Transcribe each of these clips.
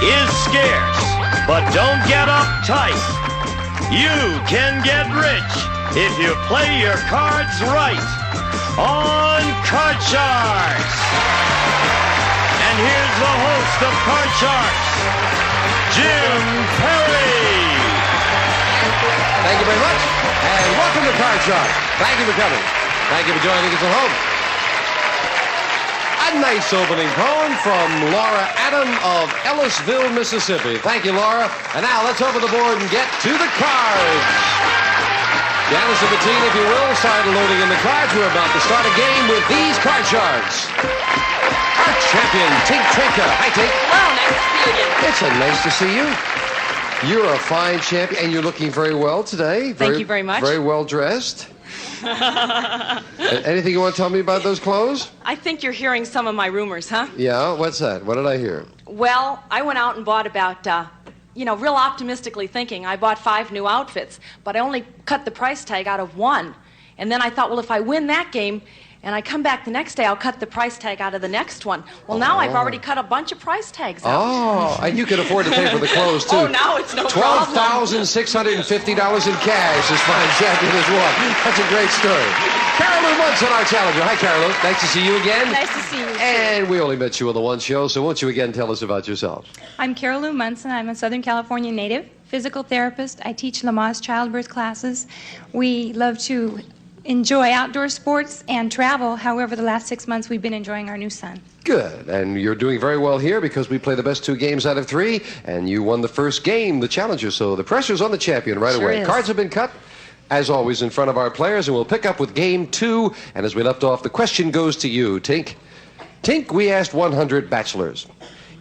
is scarce, but don't get uptight. You can get rich if you play your cards right on Card Sharks. And here's the host of Card Sharks, Jim Perry. Thank you very much, and welcome to Card Sharks. Thank you for coming. Thank you for joining us at home. A nice opening poem from Laura Adam of Ellisville, Mississippi. Thank you, Laura. And now let's open the board and get to the cards. Janice and Bettine, if you will, start loading in the cards. We're about to start a game with these Card Sharks. Our champion, Tink Tinka. Hi, Tink. Well, nice to see you again. It's nice to see you. You're a fine champion, and you're looking very well today. Thank you very much. Very well dressed. Anything you want to tell me about those clothes? I think you're hearing some of my rumors, huh? Yeah, what's that? What did I hear? Well, I went out and bought about, real optimistically thinking, I bought 5 new outfits, but I only cut the price tag out of 1. And then I thought, well, if I win that game and I come back the next day, I'll cut the price tag out of the next one. Well, now I've already cut a bunch of price tags out. Oh, and you can afford to pay for the clothes, too. Oh, now it's no problem. $12,650 in cash this fine champion has won. That's a great story. Carolyn Munson, our challenger. Hi, Carolyn. Nice to see you again. Nice to see you, too. And we only met you on the one show, so won't you again tell us about yourself? I'm Carol Lou Munson. I'm a Southern California native, physical therapist. I teach Lamaze childbirth classes. We love to enjoy outdoor sports and travel. However, the last 6 months we've been enjoying our new son. Good. And you're doing very well here because we play the best 2 games out of 3, and you won the first game, the challenger, so the pressure's on the champion right away. Is. Cards have been cut, as always, in front of our players, and we'll pick up with game 2. And as we left off, the question goes to you, Tink. Tink, we asked 100 bachelors,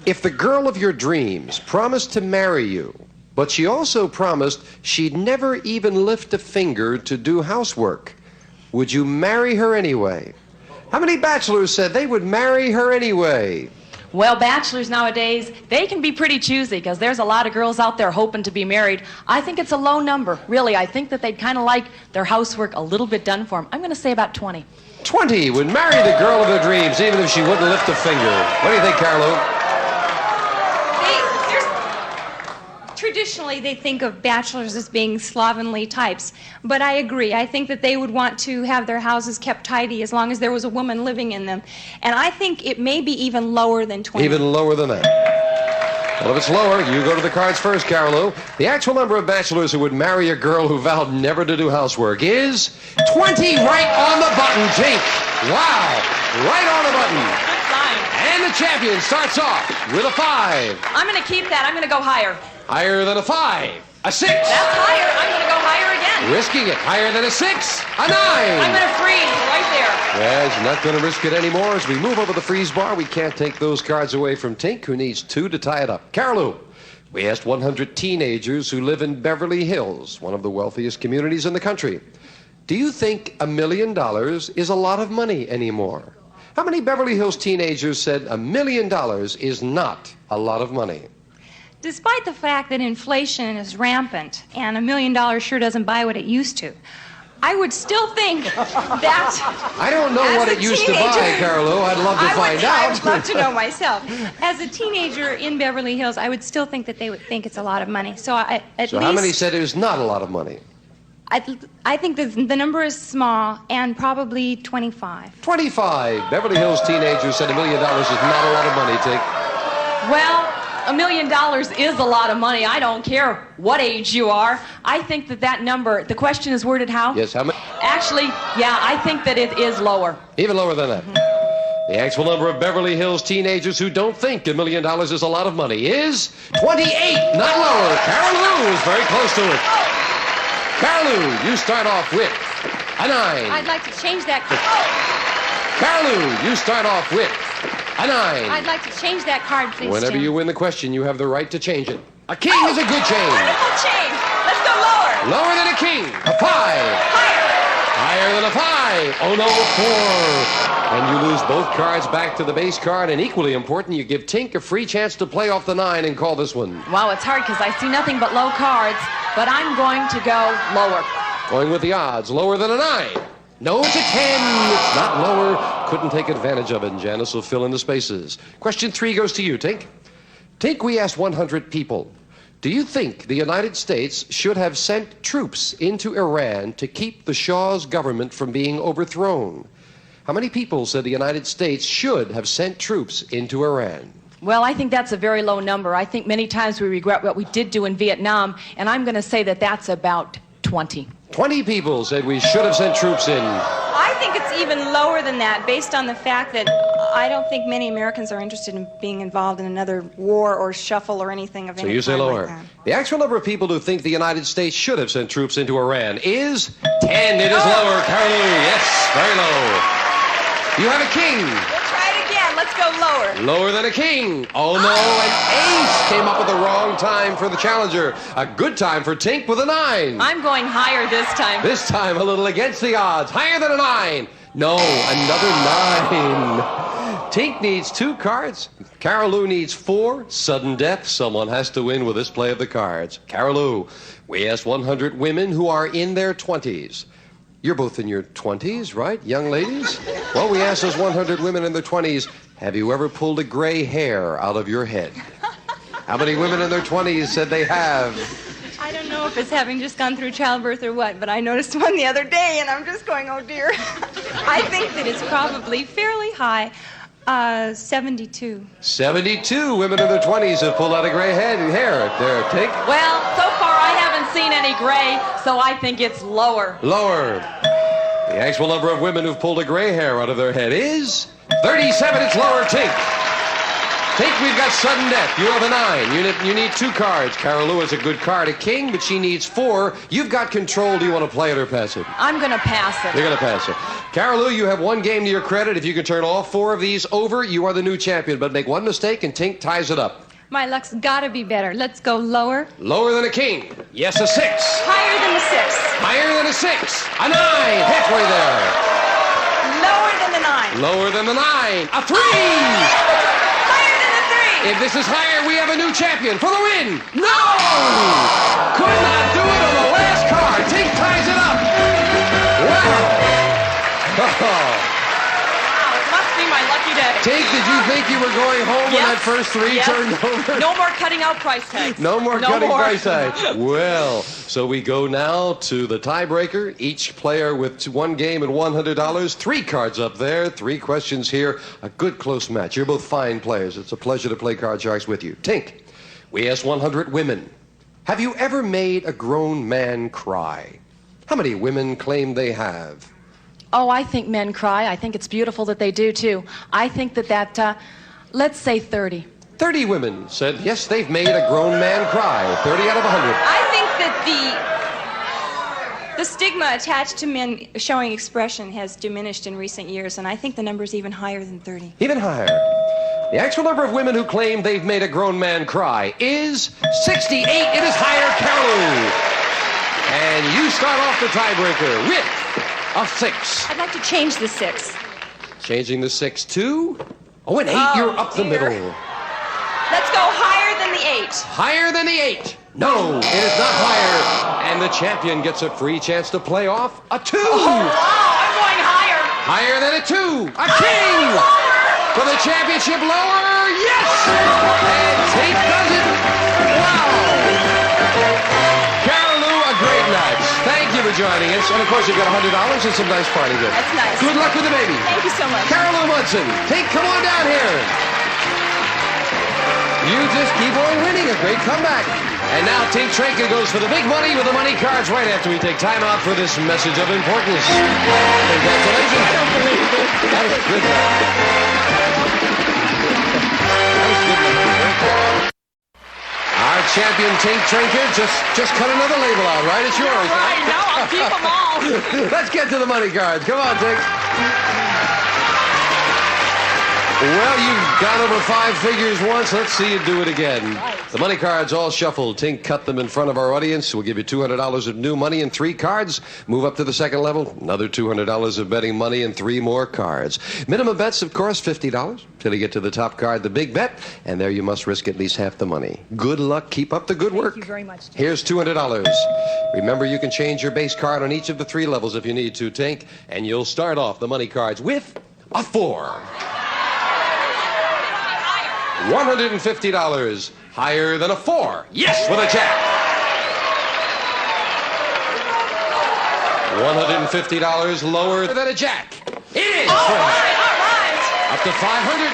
if the girl of your dreams promised to marry you, but she also promised she'd never even lift a finger to do housework, would you marry her anyway? How many bachelors said they would marry her anyway? Well, bachelors nowadays, they can be pretty choosy because there's a lot of girls out there hoping to be married. I think it's a low number. Really, I think that they'd kind of like their housework a little bit done for them. I'm going to say about 20. 20 would marry the girl of their dreams even if she wouldn't lift a finger. What do you think, Carlo? Traditionally, they think of bachelors as being slovenly types, but I agree. I think that they would want to have their houses kept tidy as long as there was a woman living in them. And I think it may be even lower than 20. Even lower than that. Well, if it's lower, you go to the cards first, Carlo. The actual number of bachelors who would marry a girl who vowed never to do housework is 20, right on the button, Tink. Wow, right on the button. Good sign. And the champion starts off with a 5. I'm going to keep that. I'm going to go higher. Higher than a 5. A 6. That's higher. I'm going to go higher again. Risking it. Higher than a 6. A 9. I'm going to freeze right there. Well, you're not going to risk it anymore. As we move over the freeze bar, we can't take those cards away from Tink, who needs 2 to tie it up. Carolou, we asked 100 teenagers who live in Beverly Hills, one of the wealthiest communities in the country. Do you think $1 million is a lot of money anymore? How many Beverly Hills teenagers said $1 million is not a lot of money? Despite the fact that inflation is rampant and $1 million sure doesn't buy what it used to, I would still think that... I don't know what it used to buy, Carolou. I'd love to find out. I would love to know myself. As a teenager in Beverly Hills, I would still think that they would think it's a lot of money. So how many said it was not a lot of money? I think the number is small and probably 25. 25. Beverly Hills teenagers said $1 million is not a lot of money, Tink. Well, $1 million is a lot of money. I don't care what age you are. I think that number, the question is worded how? Yes, how many? Actually, yeah, I think that it is lower. Even lower than that. The actual number of Beverly Hills teenagers who don't think $1 million is a lot of money is 28, not lower. Carolou is very close to it. Carolou, you start off with a 9. I'd like to change that. Carolou, you start off with a 9. I'd like to change that card, please, Whenever Jim. you win the question, you have the right to change it. A king is a good change. Wonderful change. Let's go lower. Lower than a king. A 5. Higher. Higher than a 5. Oh, no, 4. And you lose both cards back to the base card. And equally important, you give Tink a free chance to play off the 9 and call this one. Wow, it's hard because I see nothing but low cards, but I'm going to go lower. Going with the odds. Lower than a 9. No, it's a 10. It's not lower. Couldn't take advantage of it, and Janice will fill in the spaces. Question 3 goes to you, Tink. Tink, we asked 100 people, do you think the United States should have sent troops into Iran to keep the Shah's government from being overthrown? How many people said the United States should have sent troops into Iran? Well, I think that's a very low number. I think many times we regret what we did do in Vietnam, and I'm going to say that that's about 20. 20 people said we should have sent troops in. I think it's even lower than that, based on the fact that I don't think many Americans are interested in being involved in another war or shuffle or anything of any kind. So you say lower. Like that. The actual number of people who think the United States should have sent troops into Iran is 10. It is lower. Carol, yes, very low. You have a king. We'll try it again. Let's go lower. Lower than a king. Oh, no, an ace came up with the wrong time for the challenger. A good time for Tink with a 9. I'm going higher this time. This time a little against the odds. Higher than a 9. No, another 9. Tink needs 2 cards. Carolou needs 4. Sudden death. Someone has to win with this play of the cards. Carolou, we asked 100 women who are in their 20s. You're both in your 20s, right, young ladies? Well, we asked those 100 women in their 20s, have you ever pulled a gray hair out of your head? How many women in their 20s said they have? I don't know if it's having just gone through childbirth or what, but I noticed one the other day, and I'm just going, oh, dear. I think that it's probably fairly high. 72. 72 women in their 20s have pulled out a gray hair. There, Tink. Well, so far I haven't seen any gray, so I think it's lower. Lower. The actual number of women who've pulled a gray hair out of their head is 37. It's lower, Tink. Tink, we've got sudden death. You have a 9. You need 2 cards. Carolou has a good card, a king, but she needs 4. You've got control. Do you want to play it or pass it? I'm going to pass it. You're going to pass it. Carolou, you have 1 game to your credit. If you can turn all 4 of these over, you are the new champion. But make 1 mistake and Tink ties it up. My luck's got to be better. Let's go lower. Lower than a king. Yes, a 6. Higher than a 6. Higher than a 6. A 9. Halfway there. Lower than the 9. Lower than the 9. A 3. If this is higher, we have a new champion for the win. No! Could not do it on the last card. Tink ties it up. Wow. Wow, it must be my lucky day. Tink, did you think you were going home when that first 3 Yes. turned over? No more cutting out price tags. No more cutting price tags. Well, so we go now to the tiebreaker. Each player with 1 game and $100. 3 cards up there. 3 questions here. A good close match. You're both fine players. It's a pleasure to play Card Sharks with you. Tink, we asked 100 women. Have you ever made a grown man cry? How many women claim they have? Oh, I think men cry. I think it's beautiful that they do, too. I think that let's say 30. 30 women said, yes, they've made a grown man cry. 30 out of 100. I think that the stigma attached to men showing expression has diminished in recent years, and I think the number's even higher than 30. Even higher. The actual number of women who claim they've made a grown man cry is 68. It is higher, Carolou. And you start off the tiebreaker with a 6. I'd like to change the 6. Changing the 6 to... Oh, an 8. Oh, You're up the dear. middle. Let's go higher than the 8. Higher than the 8. No, it is not higher. And the champion gets a free chance to play off a 2. Oh, wow, I'm going higher. Higher than a 2. A king. For the championship lower. Yes. And Tate does it. Wow. Carolou, a great match. Thank you for joining us. And of course, you've got $100 and some nice party gifts. That's nice. Good luck with the baby. Thank you so much. Carolou Munson, Tate, come on down here. You just keep on winning. A great comeback. And now Tink Trenka goes for the big money with the money cards right after we take time out for this message of importance. Congratulations. I don't believe it. That was good. That was good. Our champion Tink Trenka just cut another label out, right? It's yours. Right, now I'll keep them all. Let's get to the money cards. Come on, Tink. Well, you've got over 5 figures once. Let's see you do it again. Right. The money cards all shuffled. Tink cut them in front of our audience. We'll give you $200 of new money and 3 cards. Move up to the second level. Another $200 of betting money and 3 more cards. Minimum bets, of course, $50 till you get to the top card, the big bet. And there you must risk at least half the money. Good luck. Keep up the good work. Thank you very much, Tink. Here's $200. Remember, you can change your base card on each of the 3 levels if you need to, Tink. And you'll start off the money cards with a 4. $150. Higher than a 4. Yes, with a jack. $150 lower than a jack. It is. All right. Up to 500.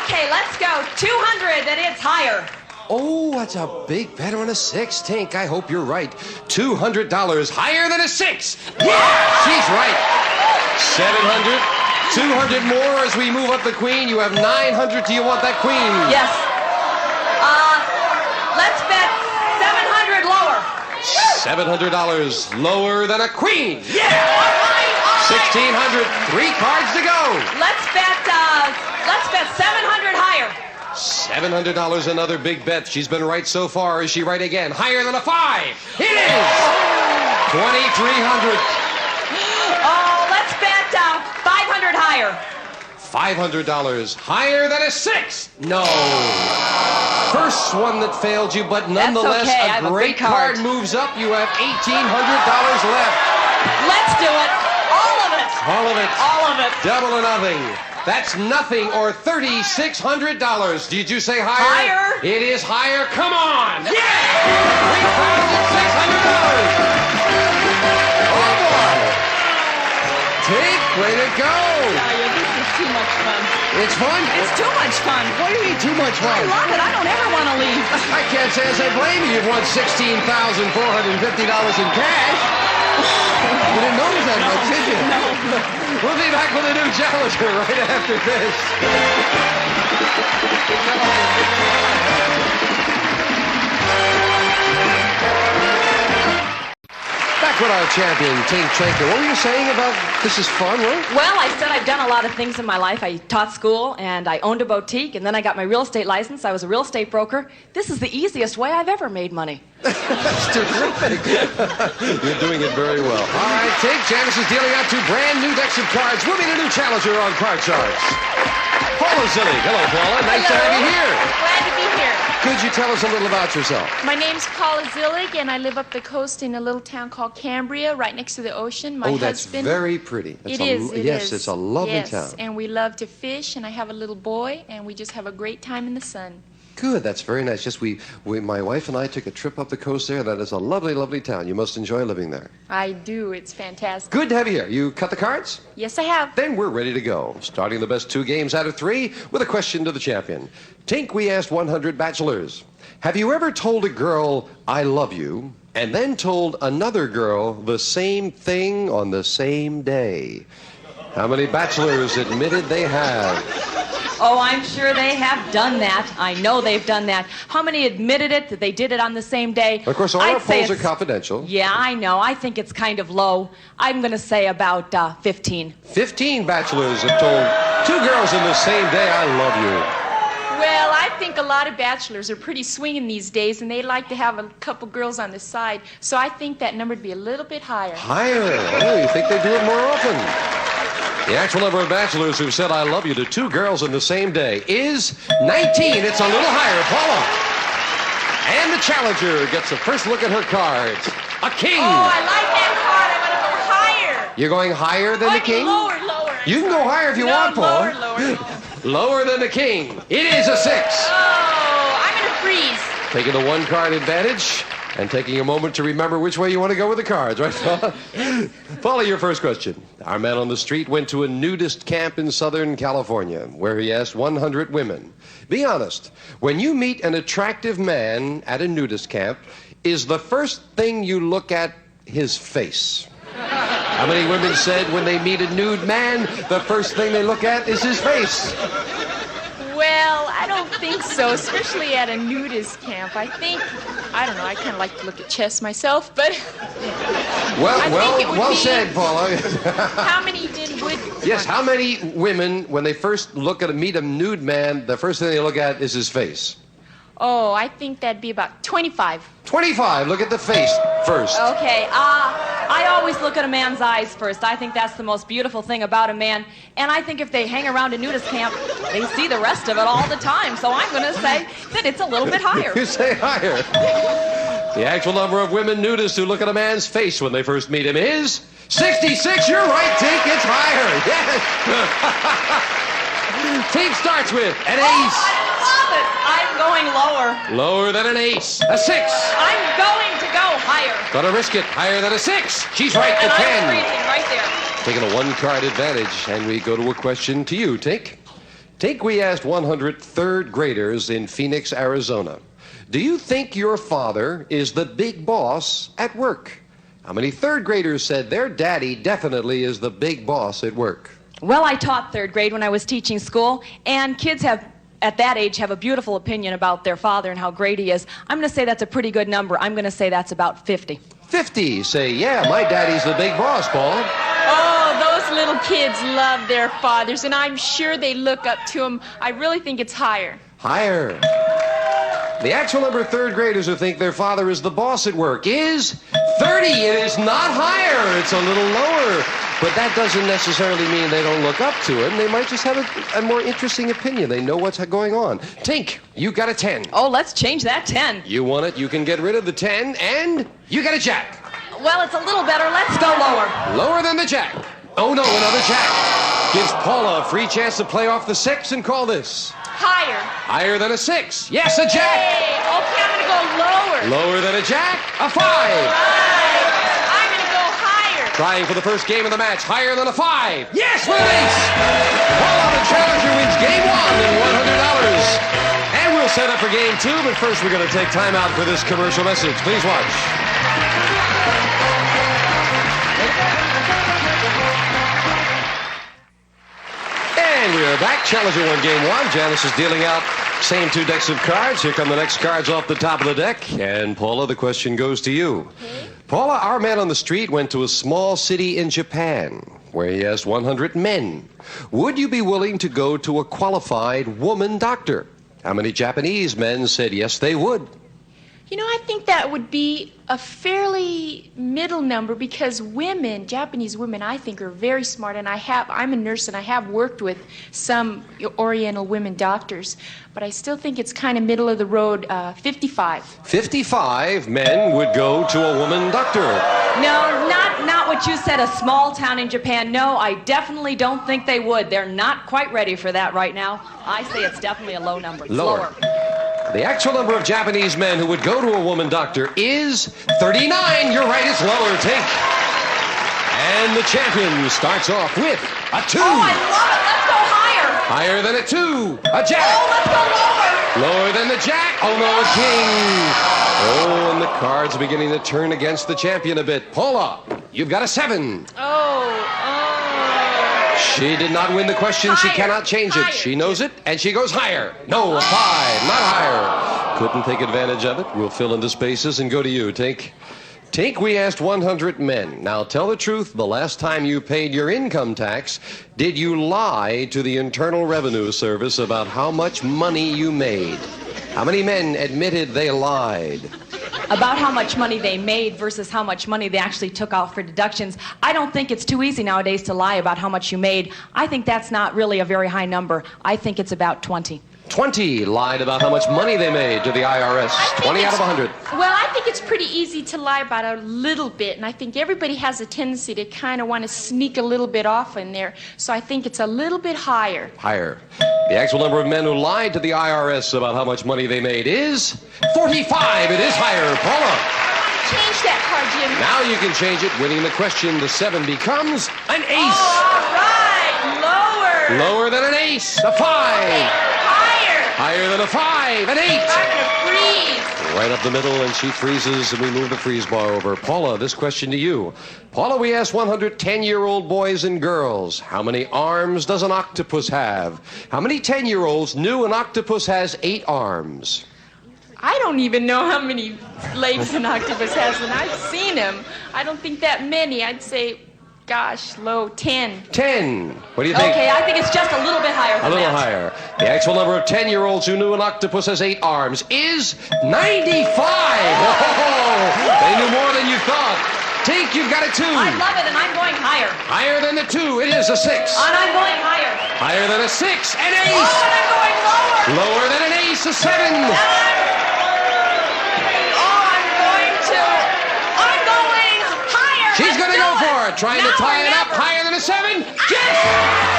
Okay, let's go. 200, and it's higher. Oh, that's a big bet on a 6, Tink. I hope you're right. $200 higher than a 6. Yeah, she's right. 700. 200 more as we move up the queen. You have 900. Do you want that queen? Yes. Let's bet 700 lower. $700 lower than a queen. Yeah. All right. 1,600. 3 cards to go. Let's bet 700 higher. $700, another big bet. She's been right so far. Is she right again? Higher than a 5. It is. 2,300. Oh, let's bet 500 higher. $500 higher than a 6. No. First one that failed you, but nonetheless, okay. I have a a great big card. moves up. You have $1,800 left. Let's do it. All of it. All of it. All of it. Double or nothing. That's nothing or $3,600. Did you say higher? Higher. It is higher. Come on. Yeah! $3,600. Oh, boy. Take, way to go. This is too much fun. It's fun? It's too much fun. What do you mean too much I fun? love it. I don't ever want to leave. I can't say as I blame you. You've won $16,450 in cash. You didn't notice that much, did you? No. We'll be back with a new challenger right after this. Back with our champion, Tink Shaker. What were you saying about this is fun, right? Well, I said I've done a lot of things in my life. I taught school, and I owned a boutique, and then I got my real estate license. I was a real estate broker. This is the easiest way I've ever made money. That's terrific. You're doing it very well. All right, Tink, Janice is dealing out 2 brand new decks of cards. We'll meet a new challenger on Card Charts. Paula Zillig. Hello, Paula. Nice to have you here. Glad to be here. Could you tell us a little about yourself? My name's Paula Zillig, and I live up the coast in a little town called Cambria, right next to the ocean. My that's husband, very pretty. It is. Yes, it's a lovely town. And we love to fish, and I have a little boy, and we just have a great time in the sun. Good, that's very nice. Just my wife and I took a trip up the coast there. That is a lovely, lovely town. You must enjoy living there. I do. It's fantastic. Good to have you here. You cut the cards? Yes, I have. Then we're ready to go. Starting the best 2 games out of 3 with a question to the champion. Tink, we asked 100 bachelors. Have you ever told a girl, I love you, and then told another girl the same thing on the same day? How many bachelors admitted they have? Oh, I'm sure they have done that. I know they've done that. How many admitted it, that they did it on the same day? Of course, all I'd our say polls are it's- confidential. Yeah, I know. I think it's kind of low. I'm going to say about 15. 15 bachelors have told 2 girls in the same day, I love you. Well, I think a lot of bachelors are pretty swinging these days, and they like to have a couple girls on the side. So I think that number would be a little bit higher. Higher? Oh, you think they do it more often? The actual number of bachelors who've said I love you to 2 girls in the same day is 19. It's a little higher. Paula. And the challenger gets a first look at her cards. A king. Oh, I like that card. I want to go higher. You're going higher than the king? Lower. You can go higher if you want, Paula. Lower. Lower than the king. It is a 6. Oh, I'm going to freeze. Taking the 1 card advantage and taking a moment to remember which way you want to go with the cards, right, Paula? Paula, your first question. Our man on the street went to a nudist camp in Southern California where he asked 100 women. Be honest, when you meet an attractive man at a nudist camp, is the first thing you look at his face? How many women said when they meet a nude man, the first thing they look at is his face? Well, I don't think so, especially at a nudist camp. I don't know, I kind of like to look at chest myself, but... Well said, Paula. How many would... Yes, how many women, when they first meet a nude man, the first thing they look at is his face? Oh, I think that'd be about 25. 25. Look at the face first. Okay, I always look at a man's eyes first. I think that's the most beautiful thing about a man. And I think if they hang around a nudist camp, they see the rest of it all the time. So I'm going to say that it's a little bit higher. You say higher. The actual number of women nudists who look at a man's face when they first meet him is 66. You're right, Tink. It's higher. Yes. Tink starts with an ace. I love it. I'm going lower. Lower than an ace. A 6. I'm going to go higher. Gonna risk it. Higher than a 6. She's right, the And 10. I'm freezing right there. Taking a one-card advantage, and we go to a question to you, Tink. Tink, we asked 100 third graders in Phoenix, Arizona. Do you think your father is the big boss at work? How many third graders said their daddy definitely is the big boss at work? Well, I taught third grade when I was teaching school, and kids at that age have a beautiful opinion about their father and how great he is. I'm going to say that's a pretty good number. I'm going to say that's about 50. 50 say, yeah, my daddy's the big boss, Paul. Oh, those little kids love their fathers, and I'm sure they look up to them. I really think it's higher. Higher. The actual number of third graders who think their father is the boss at work is 30. It is not higher. It's a little lower. But that doesn't necessarily mean they don't look up to him. They might just have a more interesting opinion. They know what's going on. Tink, you got a 10. Oh, let's change that 10. You want it, you can get rid of the 10, and you got a jack. Well, it's a little better. Let's go lower. Lower than the jack. Oh, no, another jack. Gives Paula a free chance to play off the 6 and call this. Higher. Higher than a 6. Yes, a jack. Hey, okay, I'm going to go lower. Lower than a jack. A 5. Right. I'm going to go higher. Trying for the first game of the match. Higher than a 5. Yes, with an ace. Paula, the challenger, wins game 1 and $100. And we'll set up for game 2, but first we're going to take time out for this commercial message. Please watch. And we are back. Challenger won game 1. Janice is dealing out same 2 decks of cards. Here come the next cards off the top of the deck. And Paula, the question goes to you. Okay. Paula, our man on the street went to a small city in Japan where he asked 100 men, would you be willing to go to a qualified woman doctor? How many Japanese men said yes, they would? You know, I think that would be a fairly middle number because women, Japanese women, I think are very smart. And I'm a nurse and I have worked with some Oriental women doctors. But I still think it's kind of middle of the road, 55. 55 men would go to a woman doctor. No, not what you said, a small town in Japan. No, I definitely don't think they would. They're not quite ready for that right now. I say it's definitely a low number. It's Lower. The actual number of Japanese men who would go to a woman doctor is 39. You're right, it's lower, Tink. And the champion starts off with a 2. Oh, I love it. Let's go higher. Higher than a 2. A jack. Oh, let's go lower. Lower than the jack. Oh, no, a king. Oh, and the cards are beginning to turn against the champion a bit. Paula, you've got a 7. She did not win the question. She Higher. cannot change it. Higher. She knows it, and she goes higher. No, a 5. Not higher. Couldn't take advantage of it. We'll fill in the spaces and go to you, Tink. Tink, we asked 100 men. Now, tell the truth. The last time you paid your income tax, did you lie to the Internal Revenue Service about how much money you made? How many men admitted they lied? About how much money they made versus how much money they actually took out for deductions. I don't think it's too easy nowadays to lie about how much you made. I think that's not really a very high number. I think it's about 20. 20 lied about how much money they made to the IRS. 20 out of 100. Well, I think it's pretty easy to lie about a little bit, and I think everybody has a tendency to kind of want to sneak a little bit off in there, so I think it's a little bit higher. Higher. The actual number of men who lied to the IRS about how much money they made is 45. It is higher. Paula. Change that card, Jim. Now you can change it. Winning the question, the 7 becomes an ace. All right, lower. Lower than an ace. A 5. Higher. Higher than a 5. An 8. I'm going to freeze. Right up the middle, and she freezes, and we move the freeze bar over. Paula, this question to you. Paula, we asked 110-year-old boys and girls, how many arms does an octopus have? How many 10-year-olds knew an octopus has 8 arms? I don't even know how many legs an octopus has, and I've seen him. I don't think that many. I'd say, gosh, low 10. 10. What do you think? Okay, I think it's just a little bit higher than A little that. higher. The actual number of 10-year-olds who knew an octopus has 8 arms is 95. Whoa! They knew more than you thought. Tink, you've got a 2. I love it, and I'm going higher. Higher than the 2. It is a 6. And I'm going higher. Higher than a 6. An ace. Oh, and I'm going lower. Lower than an ace. A 7. I'm going higher. She's going to go for it. Trying to tie it up. Higher than a 7. Yes!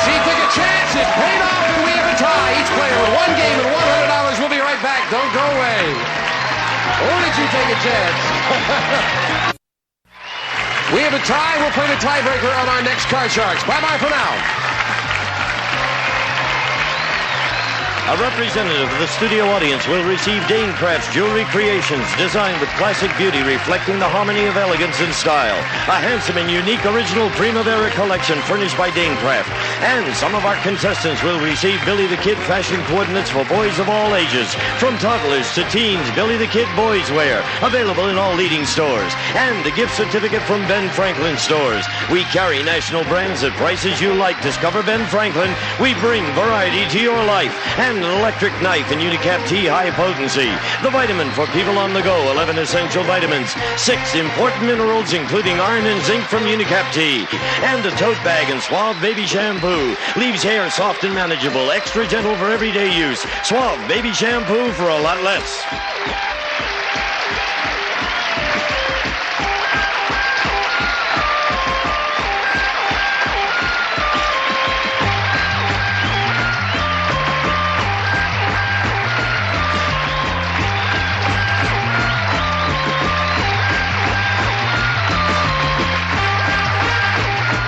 She took a chance. It paid off, and we have a tie. Each player with 1 game and $100 will take a chance. We have a tie. We'll play the tiebreaker on our next Card Sharks. Bye-bye for now. A representative of the studio audience will receive Dane Craft's jewelry creations designed with classic beauty reflecting the harmony of elegance and style. A handsome and unique original Primavera collection furnished by Dane Craft. And some of our contestants will receive Billy the Kid fashion coordinates for boys of all ages. From toddlers to teens, Billy the Kid boys wear. Available in all leading stores. And a gift certificate from Ben Franklin stores. We carry national brands at prices you like. Discover Ben Franklin. We bring variety to your life. And an electric knife and Unicap T high potency. The vitamin for people on the go. 11 essential vitamins. 6 important minerals including iron and zinc from Unicap T. And a tote bag and Suave baby shampoo. Leaves hair soft and manageable. Extra gentle for everyday use. Suave baby shampoo for a lot less.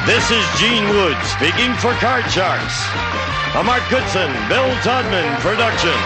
This is Gene Wood speaking for Card Sharks. A Mark Goodson-Bill Todman production.